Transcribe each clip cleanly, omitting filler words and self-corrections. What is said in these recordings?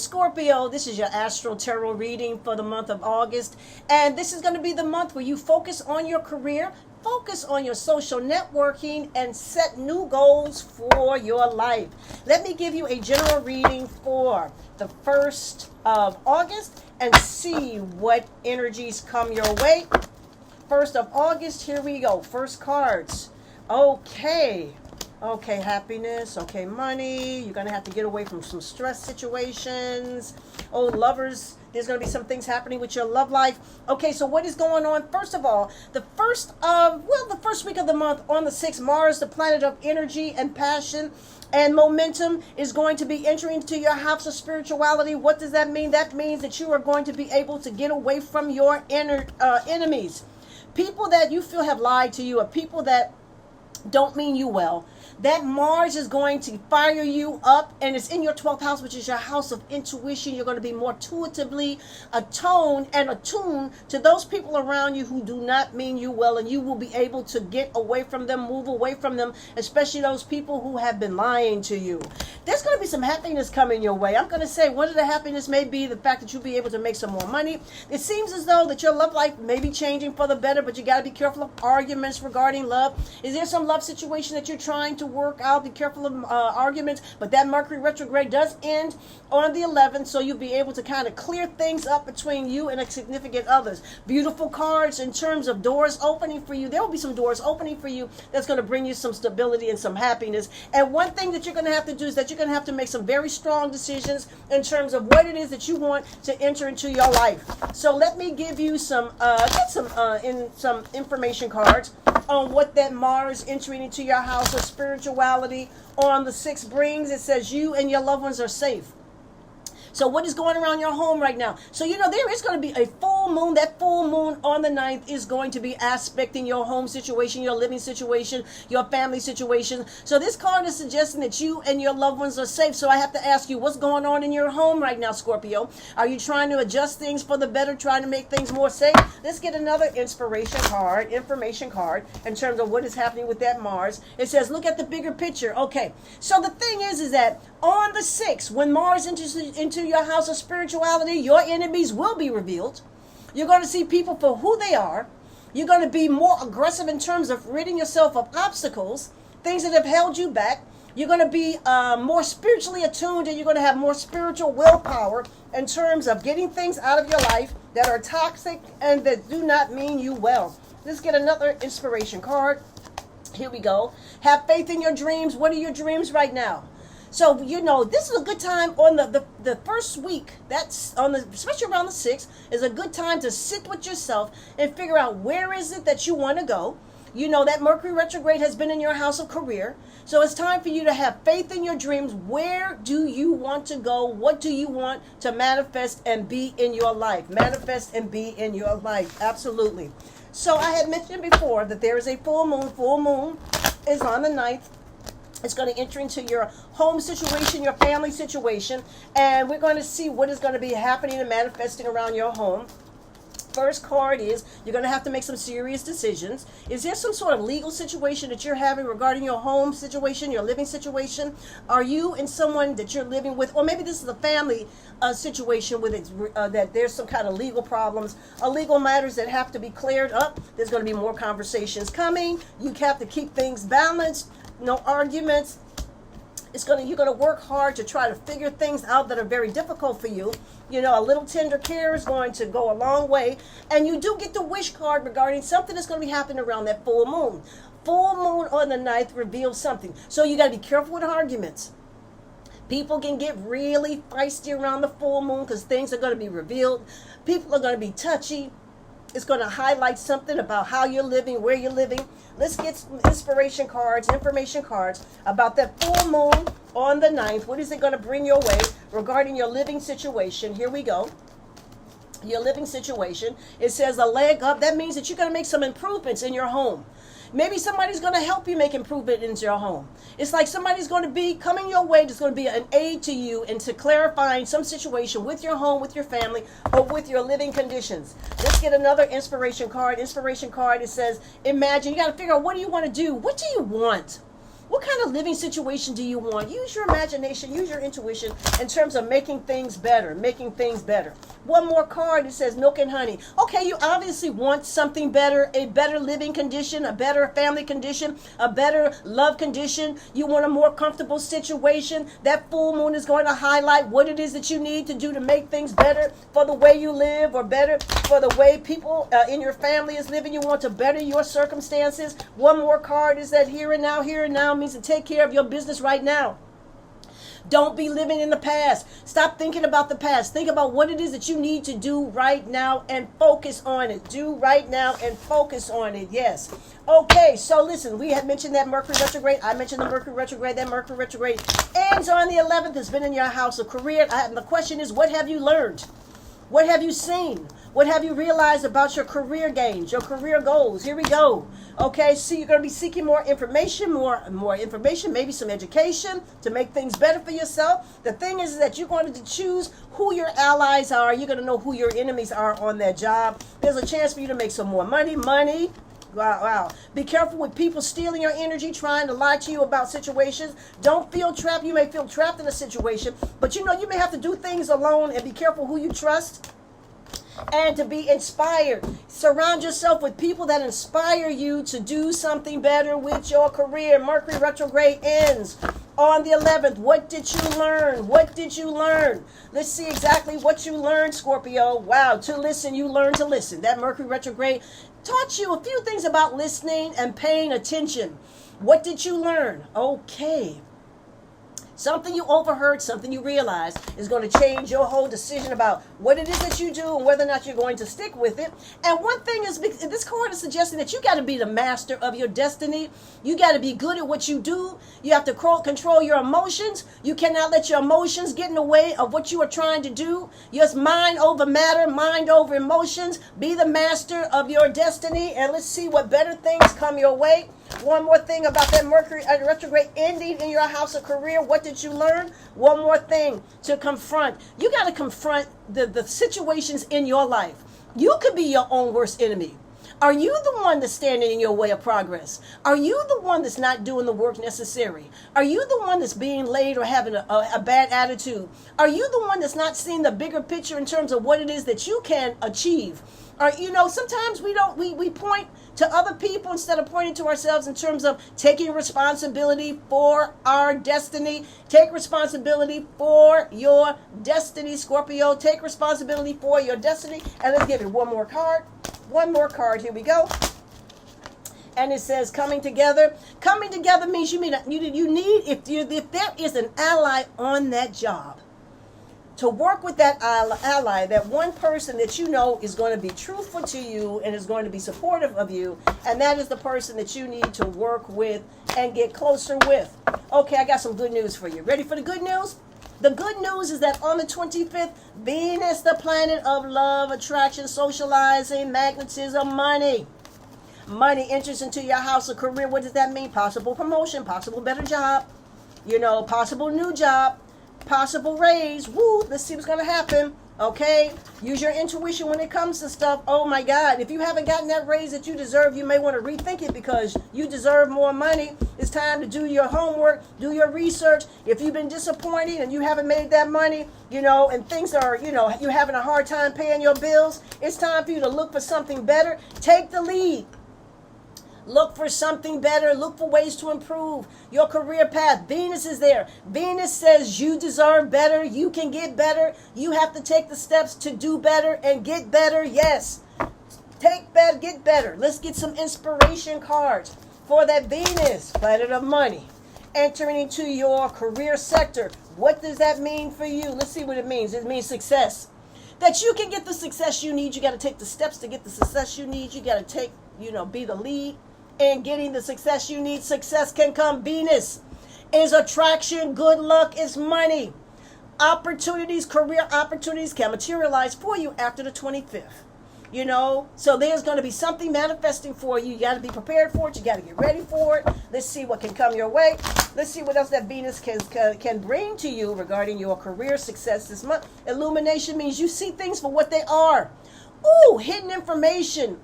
Scorpio, this is your astral tarot reading for the month of August. And this is going to be the month where you focus on your career, focus on your social networking, and set new goals for your life. Let me give you a general reading for the 1st of August and see what energies come your way. 1st of August, here we go. First cards. Okay, happiness. Okay, money. You're going to have to get away from some stress situations. Oh, lovers, there's going to be some things happening with your love life. Okay, so what is going on? First of all, the first week of the month on the 6th, Mars, the planet of energy and passion and momentum, is going to be entering into your house of spirituality. What does that mean? That means that you are going to be able to get away from your enemies. People that you feel have lied to you, or people that don't mean you well. That Mars is going to fire you up, and it's in your 12th house, which is your house of intuition. You're going to be more intuitively attuned to those people around you who do not mean you well, and you will be able to get away from them, move away from them, especially those people who have been lying to you. There's going to be some happiness coming your way. I'm going to say one of the happiness may be the fact that you'll be able to make some more money. It seems as though that your love life may be changing for the better, but you got to be careful of arguments regarding love. Is there some love situation that you're trying to work out? Be careful of arguments, but that Mercury retrograde does end on the 11th, so you'll be able to kind of clear things up between you and a significant others. Beautiful cards in terms of doors opening for you. There will be some doors opening for you that's going to bring you some stability and some happiness. And one thing that you're going to have to do is that you're going to have to make some very strong decisions in terms of what it is that you want to enter into your life. So let me give you some information cards on what that Mars entering into your house of spirituality on the 6th brings. It says you and your loved ones are safe. So what is going around your home right now? So, there is going to be a full moon. That full moon on the 9th is going to be aspecting your home situation, your living situation, your family situation. So this card is suggesting that you and your loved ones are safe. So I have to ask you, what's going on in your home right now, Scorpio? Are you trying to adjust things for the better, trying to make things more safe? Let's get another information card in terms of what is happening with that Mars. It says, look at the bigger picture. Okay, so the thing is that on the 6th, when Mars enters into your house of spirituality, your enemies will be revealed. You're going to see people for who they are. You're going to be more aggressive in terms of ridding yourself of obstacles, things that have held you back. You're going to be more spiritually attuned, and you're going to have more spiritual willpower in terms of getting things out of your life that are toxic and that do not mean you well. Let's get another inspiration card. Here we go. Have faith in your dreams. What are your dreams right now? So, this is a good time on the first week, that's especially around the 6th, is a good time to sit with yourself and figure out where is it that you want to go. That Mercury retrograde has been in your house of career. So it's time for you to have faith in your dreams. Where do you want to go? What do you want to manifest and be in your life? Manifest and be in your life. Absolutely. So I had mentioned before that there is a full moon. Full moon is on the 9th. It's going to enter into your home situation, your family situation, and we're going to see what is going to be happening and manifesting around your home. First card is you're going to have to make some serious decisions. Is there some sort of legal situation that you're having regarding your home situation, your living situation? Are you and someone that you're living with, or maybe this is a family situation with that there's some kind of legal problems, legal matters that have to be cleared up? There's going to be more conversations coming. You have to keep things balanced. No arguments. You're going to work hard to try to figure things out that are very difficult for you. A little tender care is going to go a long way. And you do get the wish card regarding something that's going to be happening around that full moon. Full moon on the 9th reveals something. So you got to be careful with arguments. People can get really feisty around the full moon because things are going to be revealed. People are going to be touchy. It's going to highlight something about how you're living, where you're living. Let's get some information cards about that full moon on the 9th. What is it going to bring your way regarding your living situation? Here we go. Your living situation. It says a leg up. That means that you're going to make some improvements in your home. Maybe somebody's going to help you make improvement into your home. It's like somebody's going to be coming your way. There's going to be an aid to you into clarifying some situation with your home, with your family, or with your living conditions. Let's get another inspiration card. It says, imagine. You got to figure out, what do you want to do? What do you want? What kind of living situation do you want? Use your imagination, use your intuition in terms of making things better, making things better. One more card, it says milk and honey. Okay, you obviously want something better, a better living condition, a better family condition, a better love condition. You want a more comfortable situation. That full moon is going to highlight what it is that you need to do to make things better for the way you live, or better for the way people in your family is living. You want to better your circumstances. One more card is that here and now means to take care of your business right now. Don't be living in the past. Stop thinking about the past. Think about what it is that you need to do right now and focus on it. Do right now and focus on it. Yes. Okay, so listen, we had mentioned that Mercury retrograde. I mentioned the Mercury retrograde. That Mercury retrograde ends on the 11th. It's been in your house of career. The question is, what have you learned? What have you seen? What have you realized about your career gains, your career goals? Here we go. Okay, so you're going to be seeking more information, maybe some education to make things better for yourself. The thing is that you're going to choose who your allies are. You're going to know who your enemies are on that job. There's a chance for you to make some more money. Wow. Be careful with people stealing your energy, trying to lie to you about situations. Don't feel trapped. You may feel trapped in a situation, but you may have to do things alone, and be careful who you trust. And to be inspired. Surround yourself with people that inspire you to do something better with your career. Mercury retrograde ends on the 11th. What did you learn? What did you learn? Let's see exactly what you learned, Scorpio. Wow, to listen, you learn to listen. That Mercury retrograde taught you a few things about listening and paying attention. What did you learn? Okay. Something you overheard, something you realized is going to change your whole decision about what it is that you do and whether or not you're going to stick with it. And one thing is, this card is suggesting that you got to be the master of your destiny. You got to be good at what you do. You have to control your emotions. You cannot let your emotions get in the way of what you are trying to do. Just mind over matter, mind over emotions. Be the master of your destiny, and let's see what better things come your way. One more thing about that Mercury retrograde ending in your house of career. What did you learn? One more thing to confront. You got to confront the situations in your life. You could be your own worst enemy. Are you the one that's standing in your way of progress? Are you the one that's not doing the work necessary? Are you the one that's being late or having a bad attitude? Are you the one that's not seeing the bigger picture in terms of what it is that you can achieve? Or, sometimes we point to other people instead of pointing to ourselves in terms of taking responsibility for our destiny. Take responsibility for your destiny, Scorpio. Take responsibility for your destiny. And let's give it one more card. One more card. Here we go. And it says coming together. Coming together means you need if there is an ally on that job, to work with that ally, that one person that you know is going to be truthful to you and is going to be supportive of you, and that is the person that you need to work with and get closer with. Okay, I got some good news for you. Ready for the good news? The good news is that on the 25th, Venus, the planet of love, attraction, socializing, magnetism, money enters into your house of career. What does that mean? Possible promotion, possible better job, possible new job, possible raise. Woo, let's see what's going to happen. Okay, use your intuition when it comes to stuff. Oh my God, if you haven't gotten that raise that you deserve, you may want to rethink it, because you deserve more money. It's time to do your homework, do your research. If you've been disappointed and you haven't made that money, and things are, you're having a hard time paying your bills, it's time for you to look for something better. Take the lead. Look for something better. Look for ways to improve your career path. Venus is there. Venus says you deserve better. You can get better. You have to take the steps to do better and get better. Yes. Get better. Let's get some inspiration cards for that Venus, planet of money, entering into your career sector. What does that mean for you? Let's see what it means. It means success. That you can get the success you need. You got to take the steps to get the success you need. You got to be the lead in getting the success you need. Success can come. Venus is attraction. Good luck is money. Opportunities, career opportunities can materialize for you after the 25th. So there's going to be something manifesting for you. You got to be prepared for it. You got to get ready for it. Let's see what can come your way. Let's see what else that Venus can bring to you regarding your career success this month. Illumination means you see things for what they are. Ooh, hidden information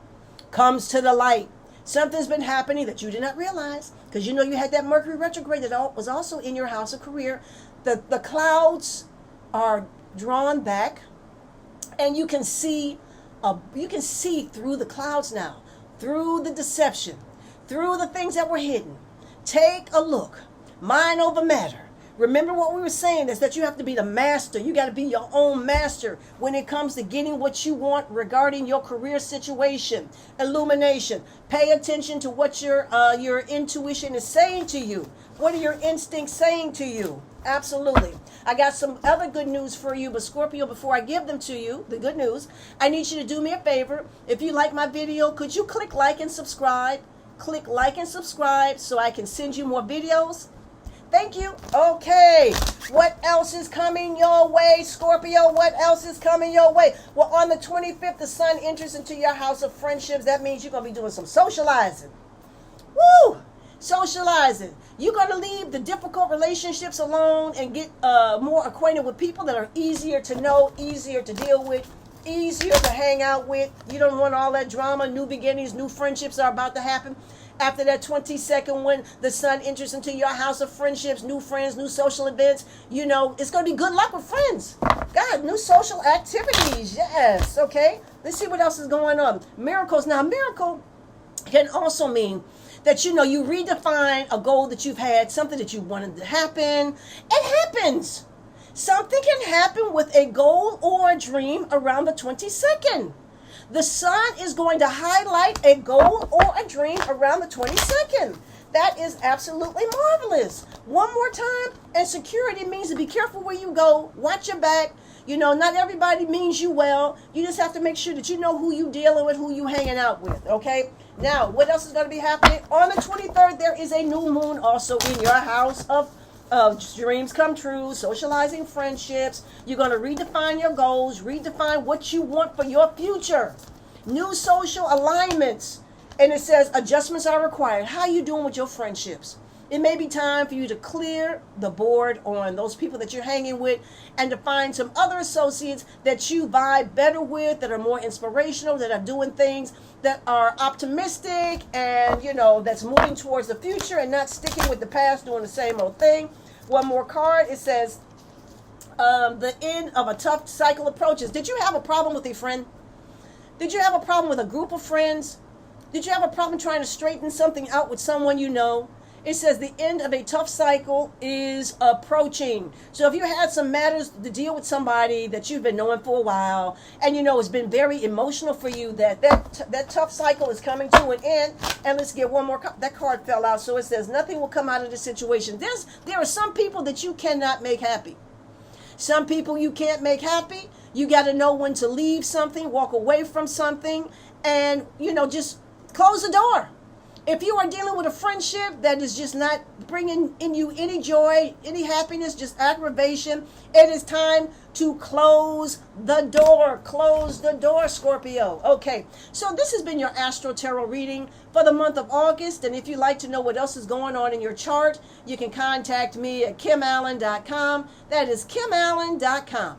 comes to the light. Something's been happening that you did not realize, because you know you had that Mercury retrograde that was also in your house of career. The clouds are drawn back, and you can see through the clouds now, through the deception, through the things that were hidden. Take a look. Mind over matter. Remember what we were saying is that you have to be the master. You got to be your own master when it comes to getting what you want regarding your career situation. Illumination. Pay attention to what your intuition is saying to you. What are your instincts saying to you? Absolutely. I got some other good news for you, but Scorpio, before I give them to you, the good news, I need you to do me a favor. If you like my video, could you click like and subscribe? Click like and subscribe so I can send you more videos. Thank you. Okay. What else is coming your way, Scorpio? What else is coming your way? Well, on the 25th, the sun enters into your house of friendships. That means you're going to be doing some socializing. Woo! Socializing. You're going to leave the difficult relationships alone and get more acquainted with people that are easier to know, easier to deal with, easier to hang out with. You don't want all that drama. New beginnings, new friendships are about to happen. After that 22nd, when the sun enters into your house of friendships, new friends, new social events, you know, it's going to be good luck with friends. God, new social activities. Yes. Okay. Let's see what else is going on. Miracles. Now, miracle can also mean that, you know, you redefine a goal that you've had, something that you wanted to happen. It happens. Something can happen with a goal or a dream around the 22nd. The sun is going to highlight a goal or a dream around the 22nd. That is absolutely marvelous. One more time, and security means to be careful where you go. Watch your back. You know, not everybody means you well. You just have to make sure that you know who you dealing with, who you hanging out with, okay? Now, what else is going to be happening? On the 23rd, there is a new moon also in your house of dreams come true, socializing friendships. You're going to redefine your goals, redefine what you want for your future. New social alignments. And it says adjustments are required. How are you doing with your friendships? It may be time for you to clear the board on those people that you're hanging with and to find some other associates that you vibe better with, that are more inspirational, that are doing things that are optimistic and, you know, that's moving towards the future and not sticking with the past, doing the same old thing. One more card. It says the end of a tough cycle approaches. Did you have a problem with a friend? Did you have a problem with a group of friends? Did you have a problem trying to straighten something out with someone you know? It says the end of a tough cycle is approaching. So if you had some matters to deal with somebody that you've been knowing for a while, and you know it's been very emotional for you, that tough cycle is coming to an end. And let's get one more card. That card fell out, so it says nothing will come out of this situation. There are some people that you cannot make happy. Some people you can't make happy. You got to know when to leave something, walk away from something, and, you know, just close the door. If you are dealing with a friendship that is just not bringing in you any joy, any happiness, just aggravation, it is time to close the door. Close the door, Scorpio. Okay, so this has been your Astro Tarot reading for the month of August. And if you'd like to know what else is going on in your chart, you can contact me at kimallen.com. That is kimallen.com.